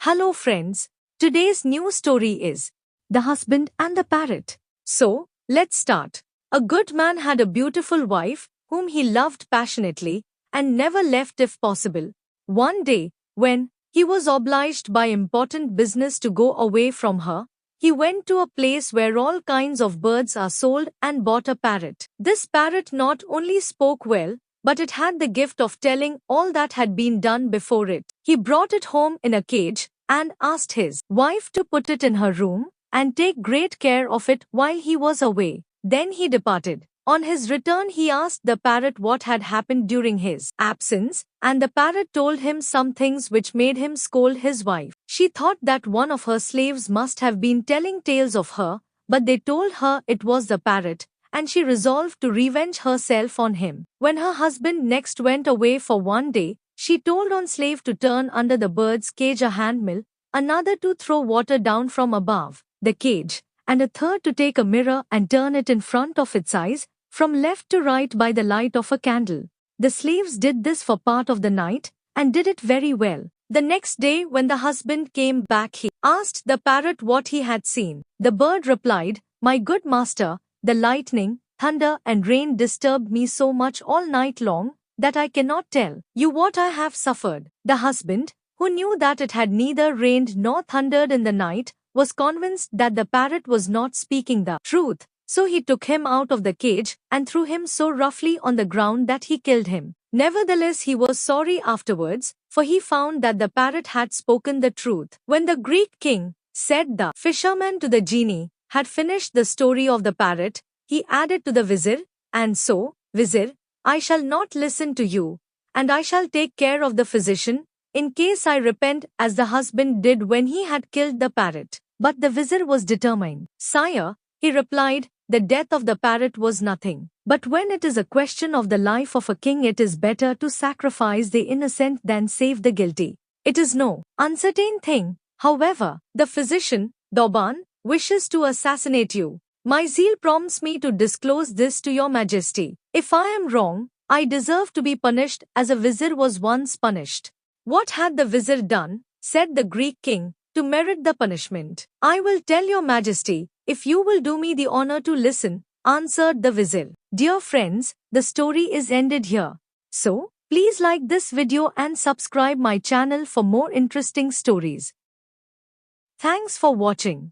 Hello friends, today's new story is The Husband and the Parrot. So, let's start. A good man had a beautiful wife whom he loved passionately and never left if possible. One day, when he was obliged by important business to go away from her, he went to a place where all kinds of birds are sold and bought a parrot. This parrot not only spoke well, but it had the gift of telling all that had been done before it. He brought it home in a cage and asked his wife to put it in her room and take great care of it while he was away. Then he departed. On his return, he asked the parrot what had happened during his absence, and the parrot told him some things which made him scold his wife. She thought that one of her slaves must have been telling tales of her, but they told her it was the parrot, and she resolved to revenge herself on him. When her husband next went away for one day, she told one slave to turn under the bird's cage a handmill, another to throw water down from above the cage, and a third to take a mirror and turn it in front of its eyes, from left to right by the light of a candle. The slaves did this for part of the night, and did it very well. The next day, when the husband came back, he asked the parrot what he had seen. The bird replied, "My good master, the lightning, thunder and rain disturbed me so much all night long, that I cannot tell you what I have suffered." The husband, who knew that it had neither rained nor thundered in the night, was convinced that the parrot was not speaking the truth. So he took him out of the cage and threw him so roughly on the ground that he killed him. Nevertheless, he was sorry afterwards, for he found that the parrot had spoken the truth. When the Greek king, said the fisherman to the genie, had finished the story of the parrot, he added to the vizier, "And so, vizier, I shall not listen to you, and I shall take care of the physician, in case I repent as the husband did when he had killed the parrot." But the vizier was determined. "Sire," he replied, "the death of the parrot was nothing. But when it is a question of the life of a king, it is better to sacrifice the innocent than save the guilty. It is no uncertain thing, however, the physician, Douban, wishes to assassinate you. My zeal prompts me to disclose this to your majesty. If I am wrong, I deserve to be punished as a vizier was once punished." "What had the vizier done," said the Greek king, "to merit the punishment?" "I will tell your majesty, if you will do me the honor to listen," answered the vizier. Dear friends, the story is ended here. So, please like this video and subscribe my channel for more interesting stories. Thanks for watching.